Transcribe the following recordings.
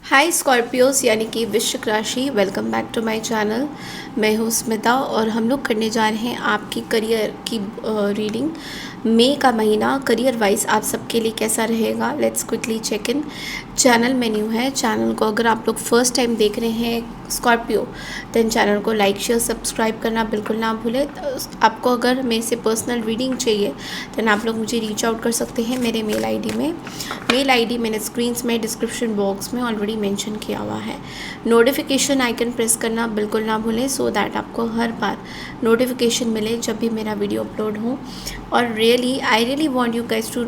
हाय Scorpios यानी कि वृश्चिक राशि, welcome back to my channel. मैं हूँ स्मिता और हम लोग करने जा रहे हैं आपकी करियर की रीडिंग। मई का महीना करियर वाइज आप सबके लिए कैसा रहेगा, let's quickly check in. Channel में न्यू है, चैनल को अगर आप लोग फर्स्ट टाइम देख रहे हैं स्कॉर्पियो, देन चैनल को लाइक शेयर सब्सक्राइब करना बिल्कुल ना भूलें। आपको अगर मेरे से पर्सनल रीडिंग चाहिए देन आप लोग मुझे रीच आउट कर सकते हैं मेरे मेल आईडी में। मेल आईडी मैंने स्क्रीन्स में डिस्क्रिप्शन बॉक्स में ऑलरेडी मेंशन किया हुआ है। नोटिफिकेशन आइकन प्रेस करना बिल्कुल ना भूलें सो दैट आपको हर बार नोटिफिकेशन मिले जब भी मेरा वीडियो अपलोड हो। और I really want you guys to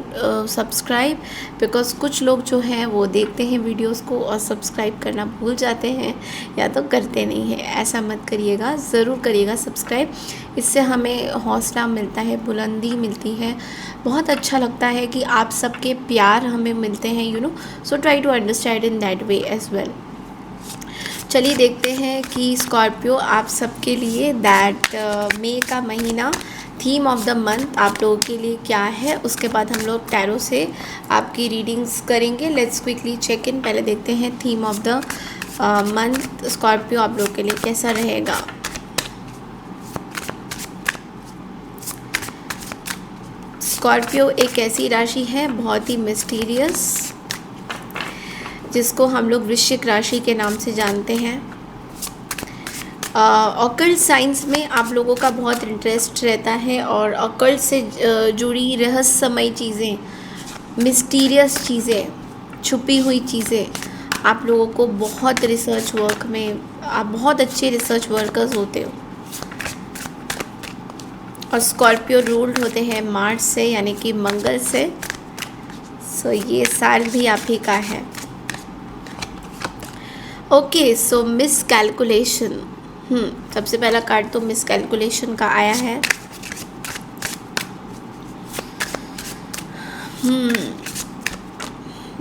subscribe, because कुछ लोग जो हैं वो देखते हैं वीडियोस को और सब्सक्राइब करना भूल जाते हैं या तो करते नहीं हैं। ऐसा मत करिएगा, ज़रूर करिएगा सब्सक्राइब। इससे हमें हौसला मिलता है, बुलंदी मिलती है, बहुत अच्छा लगता है कि आप सबके प्यार हमें मिलते हैं, you know. So try to understand in that way as well. चलिए देखते हैं कि स्कॉर्पियो आप सबके लिए दैट मई का महीना थीम ऑफ द मंथ आप लोगों के लिए क्या है। उसके बाद हम लोग टैरो से आपकी रीडिंग्स करेंगे। Let's quickly check in. पहले देखते हैं theme of the month Scorpio आप लोगों के लिए कैसा रहेगा। स्कॉर्पियो एक ऐसी राशि है बहुत ही मिस्टीरियस, जिसको हम लोग वृश्चिक राशि के नाम से जानते हैं। ऑकल्ट साइंस में आप लोगों का बहुत इंटरेस्ट रहता है और ऑकल्ट से जुड़ी रहस्यमयी चीज़ें, मिस्टीरियस चीज़ें, छुपी हुई चीज़ें आप लोगों को बहुत रिसर्च वर्क में, आप बहुत अच्छे रिसर्च वर्कर्स होते हो। और स्कॉर्पियो रूल्ड होते हैं मार्स से यानी कि मंगल से। सो ये साल भी आप ही का है। Okay, so miss calculation. सबसे पहला कार्ड तो मिस कैलकुलेशन का आया है।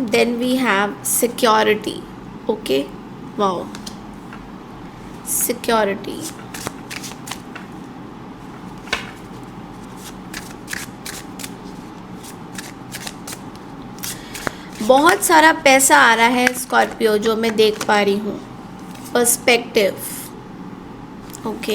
Then we have security. Okay, wow, security. बहुत सारा पैसा आ रहा है स्कॉर्पियो, जो मैं देख पा रही हूँ। पर्सपेक्टिव। ओके,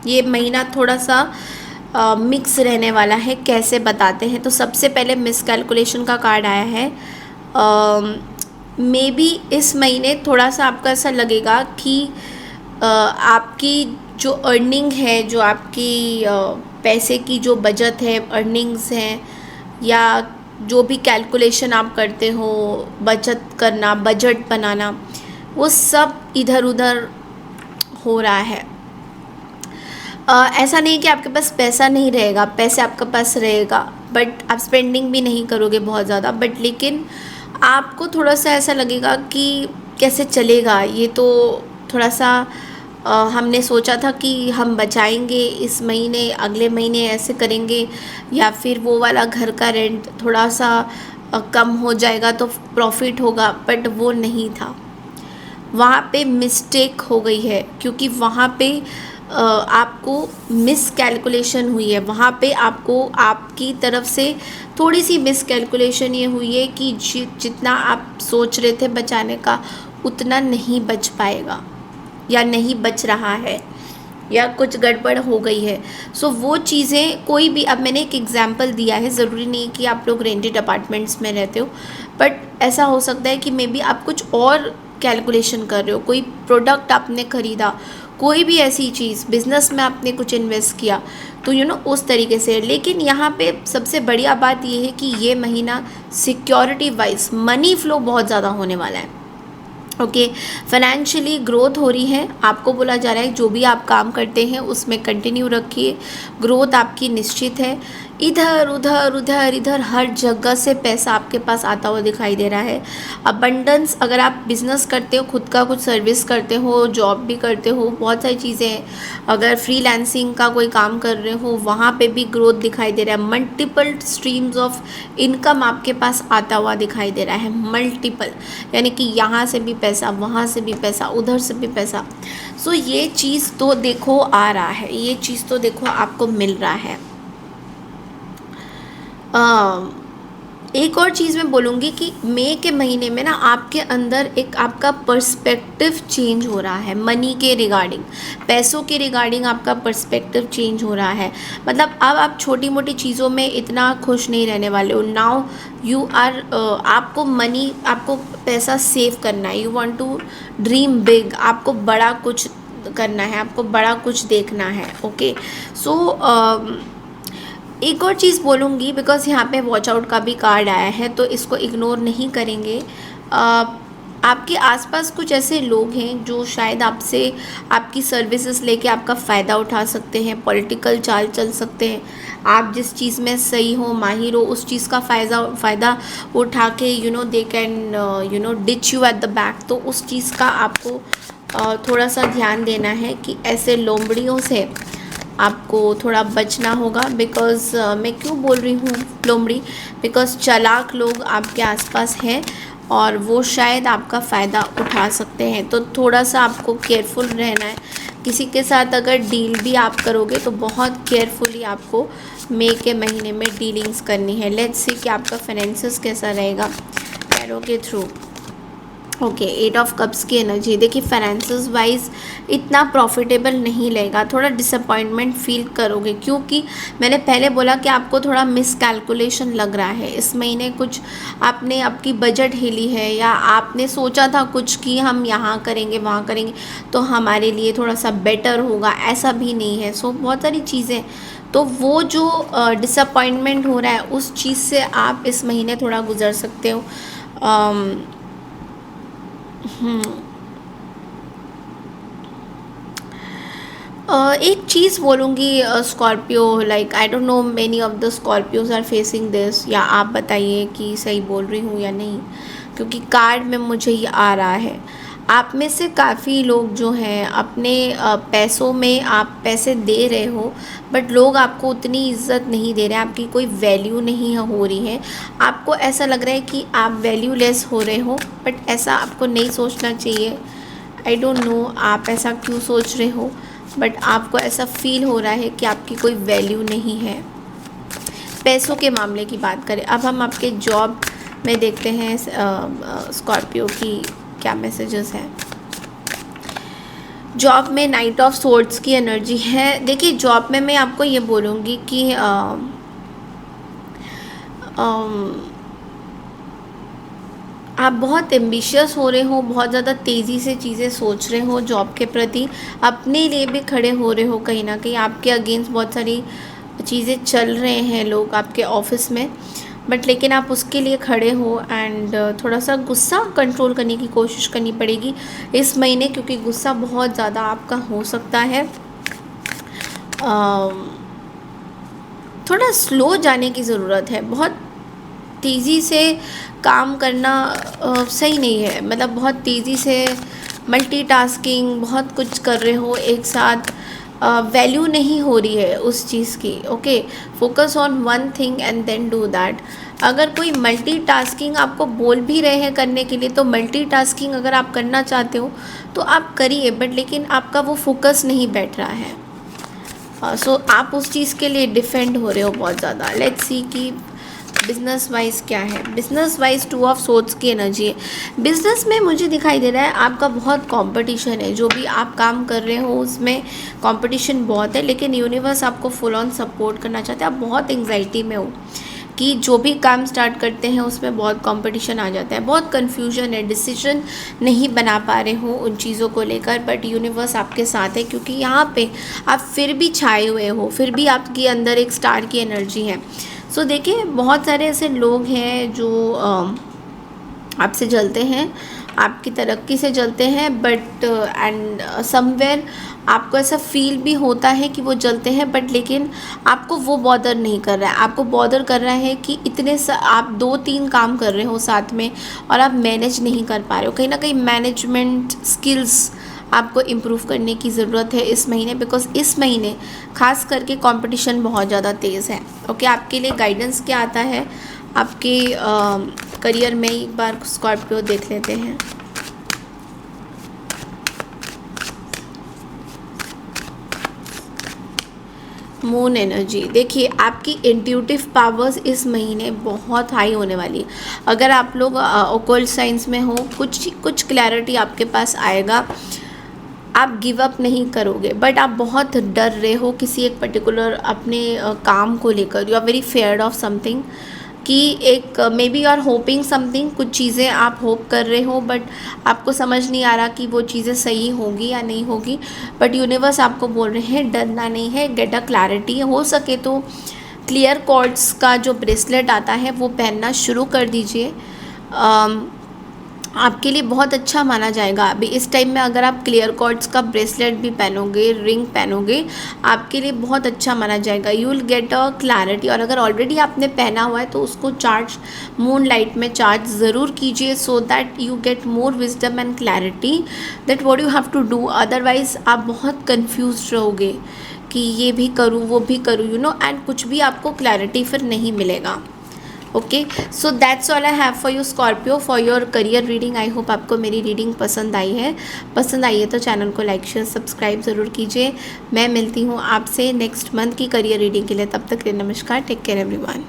ये महीना थोड़ा सा मिक्स रहने वाला है, कैसे बताते हैं। तो सबसे पहले मिस कैलकुलेशन का कार्ड आया है। मे बी इस महीने थोड़ा सा आपका ऐसा लगेगा कि आपकी जो अर्निंग है, जो आपकी पैसे की जो बचत है, अर्निंग्स हैं, या जो भी कैलकुलेशन आप करते हो, बचत करना, बजट बनाना, वो सब इधर उधर हो रहा है। ऐसा नहीं कि आपके पास पैसा नहीं रहेगा, पैसे आपके पास रहेगा, बट आप स्पेंडिंग भी नहीं करोगे बहुत ज़्यादा। बट लेकिन आपको थोड़ा सा ऐसा लगेगा कि कैसे चलेगा ये। तो थोड़ा सा हमने सोचा था कि हम बचाएंगे इस महीने, अगले महीने ऐसे करेंगे, या फिर वो वाला घर का रेंट थोड़ा सा कम हो जाएगा तो प्रॉफिट होगा, बट वो नहीं था। वहाँ पे मिस्टेक हो गई है, क्योंकि वहाँ पे आपको मिस कैलकुलेशन हुई है। वहाँ पे आपको आपकी तरफ से थोड़ी सी मिस कैलकुलेशन ये हुई है कि जितना आप सोच रहे थे बचाने का, उतना नहीं बच पाएगा, या नहीं बच रहा है, या कुछ गड़बड़ हो गई है। सो वो चीज़ें कोई भी, अब मैंने एक एग्जांपल दिया है, ज़रूरी नहीं कि आप लोग रेंटेड अपार्टमेंट्स में रहते हो, बट ऐसा हो सकता है कि मे बी आप कुछ और कैलकुलेशन कर रहे हो, कोई प्रोडक्ट आपने ख़रीदा, कोई भी ऐसी चीज़, बिज़नेस में आपने कुछ इन्वेस्ट किया, तो यू नो उस तरीके से। लेकिन यहाँ पे सबसे बढ़िया बात ये है कि ये महीना सिक्योरिटी वाइज मनी फ्लो बहुत ज़्यादा होने वाला है। ओके, फाइनेंशियली ग्रोथ हो रही है। आपको बोला जा रहा है जो भी आप काम करते हैं उसमें कंटिन्यू रखिए, ग्रोथ आपकी निश्चित है। इधर उधर उधर इधर हर जगह से पैसा आपके पास आता हुआ दिखाई दे रहा है। अबंडेंस, अगर आप बिजनेस करते हो, खुद का कुछ सर्विस करते हो, जॉब भी करते हो, बहुत सारी चीज़ें हैं। अगर फ्रीलांसिंग का कोई काम कर रहे हो, वहाँ पे भी ग्रोथ दिखाई दे रहा है। मल्टीपल स्ट्रीम्स ऑफ इनकम आपके पास आता हुआ दिखाई दे रहा है, मल्टीपल, यानी कि यहाँ से भी पैसा, वहाँ से भी पैसा, उधर से भी पैसा। सो ये चीज़ तो देखो आ रहा है, ये चीज़ तो देखो आपको मिल रहा है। एक और चीज़ मैं बोलूँगी कि मई के महीने में ना आपके अंदर एक आपका पर्सपेक्टिव चेंज हो रहा है। मनी के रिगार्डिंग, पैसों के रिगार्डिंग आपका पर्सपेक्टिव चेंज हो रहा है। मतलब अब आप छोटी मोटी चीज़ों में इतना खुश नहीं रहने वाले हो। नाउ यू आर, आपको मनी, आपको पैसा सेव करना है। You want to dream big, आपको बड़ा कुछ करना है, आपको बड़ा कुछ देखना है। ओके, सो एक और चीज़ बोलूँगी, बिकॉज़ यहाँ पे वॉच आउट का भी कार्ड आया है, तो इसको इग्नोर नहीं करेंगे। आपके आसपास कुछ ऐसे लोग हैं जो शायद आपसे आपकी सर्विसेज लेके आपका फ़ायदा उठा सकते हैं, पॉलिटिकल चाल चल सकते हैं। आप जिस चीज़ में सही हो, माहिर हो, उस चीज़ का फ़ायदा उठा के they can ditch you at the back. तो उस चीज़ का आपको थोड़ा सा ध्यान देना है कि ऐसे लोमड़ियों से आपको थोड़ा बचना होगा। बिकॉज़ मैं क्यों बोल रही हूँ लोमड़ी, बिकॉज़ चालाक लोग आपके आसपास हैं और वो शायद आपका फ़ायदा उठा सकते हैं। तो थोड़ा सा आपको केयरफुल रहना है। किसी के साथ अगर डील भी आप करोगे तो बहुत केयरफुली आपको मई के महीने में डीलिंग्स करनी है। लेट्स सी कि आपका फाइनेंसेस कैसा रहेगा पैरों के थ्रू। ओके, 8 ऑफ कप्स की एनर्जी, देखिए फाइनेंसेस वाइज इतना प्रॉफिटेबल नहीं लगेगा, थोड़ा डिसअपॉइंटमेंट फील करोगे, क्योंकि मैंने पहले बोला कि आपको थोड़ा मिस कैलकुलेशन लग रहा है इस महीने। कुछ आपने आपकी बजट हिली है, या आपने सोचा था कुछ कि हम यहाँ करेंगे वहाँ करेंगे तो हमारे लिए थोड़ा सा बेटर होगा, ऐसा भी नहीं है। सो बहुत सारी चीज़ें, तो वो जो डिसअपॉइंटमेंट हो रहा है उस चीज़ से आप इस महीने थोड़ा गुजर सकते हो। एक चीज़ बोलूँगी Scorpio, like I don't know many of the Scorpios are facing this, या आप बताइए कि सही बोल रही हूँ या नहीं, क्योंकि कार्ड में मुझे ये आ रहा है। आप में से काफ़ी लोग जो हैं अपने पैसों में आप पैसे दे रहे हो, बट लोग आपको उतनी इज्जत नहीं दे रहे हैं, आपकी कोई वैल्यू नहीं हो रही है। आपको ऐसा लग रहा है कि आप वैल्यूलेस हो रहे हो, बट ऐसा आपको नहीं सोचना चाहिए। आई डोंट नो आप ऐसा क्यों सोच रहे हो, बट आपको ऐसा फील हो रहा है कि आपकी कोई वैल्यू नहीं है। पैसों के मामले की बात करें, अब हम आपके जॉब में देखते हैं स्कॉर्पियो की क्या मैसेजेस हैं। जॉब में नाइट ऑफ सोर्ड्स की एनर्जी है। देखिए जॉब में मैं आपको ये बोलूँगी कि आप बहुत एम्बिशियस हो रहे हो, बहुत ज़्यादा तेज़ी से चीज़ें सोच रहे हो जॉब के प्रति, अपने लिए भी खड़े हो रहे हो। कहीं ना कहीं आपके अगेंस्ट बहुत सारी चीज़ें चल रहे हैं लोग आपके ऑफिस में, बट लेकिन आप उसके लिए खड़े हो। एंड थोड़ा सा गुस्सा कंट्रोल करने की कोशिश करनी पड़ेगी इस महीने, क्योंकि गुस्सा बहुत ज़्यादा आपका हो सकता है। थोड़ा स्लो जाने की ज़रूरत है। बहुत तेज़ी से काम करना सही नहीं है, मतलब बहुत तेज़ी से मल्टीटास्किंग बहुत कुछ कर रहे हो एक साथ, वैल्यू नहीं हो रही है उस चीज़ की। Okay, focus on one thing and then do that. अगर कोई मल्टीटास्किंग आपको बोल भी रहे हैं करने के लिए, तो मल्टीटास्किंग अगर आप करना चाहते हो तो आप करिए, बट लेकिन आपका वो फोकस नहीं बैठ रहा है। सो आप उस चीज़ के लिए डिफेंड हो रहे हो बहुत ज़्यादा। लेट्स सी कि बिज़नेस वाइज क्या है। बिज़नेस वाइज 2 ऑफ सोर्ड्स की एनर्जी है। बिज़नेस में मुझे दिखाई दे रहा है आपका बहुत कंपटीशन है, जो भी आप काम कर रहे हो उसमें कंपटीशन बहुत है, लेकिन यूनिवर्स आपको फुल ऑन सपोर्ट करना चाहते हैं। आप बहुत एंग्जाइटी में हो कि जो भी काम स्टार्ट करते हैं उसमें बहुत कंपटीशन आ जाता है, बहुत कन्फ्यूजन है, डिसीजन नहीं बना पा रहे हो उन चीज़ों को लेकर, बट यूनिवर्स आपके साथ है, क्योंकि यहाँ पे आप फिर भी छाए हुए हो, फिर भी आपके अंदर एक स्टार की एनर्जी है। सो देखिए बहुत सारे ऐसे लोग हैं जो आपसे जलते हैं, आपकी तरक्की से जलते हैं, बट एंड समवेयर आपको ऐसा फील भी होता है कि वो जलते हैं, बट लेकिन आपको वो बॉदर नहीं कर रहा है। आपको बॉदर कर रहा है कि आप 2-3 काम कर रहे हो साथ में और आप मैनेज नहीं कर पा रहे हो। कहीं ना कहीं मैनेजमेंट स्किल्स आपको इम्प्रूव करने की ज़रूरत है इस महीने, बिकॉज इस महीने खास करके कंपटीशन बहुत ज़्यादा तेज़ है। ओके, आपके लिए गाइडेंस क्या आता है आपके करियर में, एक बार स्कॉर्पियो देख लेते हैं। मून एनर्जी, देखिए आपकी इंट्यूटिव पावर्स इस महीने बहुत हाई होने वाली है। अगर आप लोग ओकल्ट साइंस में हो, कुछ क्लैरिटी आपके पास आएगा। आप गिव अप नहीं करोगे, बट आप बहुत डर रहे हो किसी एक पर्टिकुलर अपने काम को लेकर। You are very feared of something, कि एक maybe you are hoping something, कुछ चीज़ें आप होप कर रहे हो, बट आपको समझ नहीं आ रहा कि वो चीज़ें सही होगी या नहीं होगी। बट यूनिवर्स आपको बोल रहे हैं डरना नहीं है, गेट अ क्लैरिटी। हो सके तो क्लियर कॉर्ड्स का जो ब्रेसलेट आता है वो पहनना शुरू कर दीजिए। आपके लिए बहुत अच्छा माना जाएगा। अभी इस टाइम में अगर आप क्लियर कॉर्ड्स का ब्रेसलेट भी पहनोगे, रिंग पहनोगे, आपके लिए बहुत अच्छा माना जाएगा। You will get a clarity. और अगर ऑलरेडी आपने पहना हुआ है तो उसको चार्ज, मून लाइट में चार्ज ज़रूर कीजिए, so that you get more wisdom and clarity that what you have to do. Otherwise आप बहुत कन्फ्यूज रहोगे कि ये भी करूँ वो भी करूँ, यू नो, एंड कुछ भी आपको क्लैरिटी फिर नहीं मिलेगा। Okay, so that's all I have for you Scorpio for your career reading. I hope आपको मेरी रीडिंग पसंद आई है। पसंद आई है तो चैनल को लाइक शेयर सब्सक्राइब ज़रूर कीजिए। मैं मिलती हूँ आपसे नेक्स्ट मंथ की करियर रीडिंग के लिए। तब तक के लिए नमस्कार, टेक केयर एवरीवन।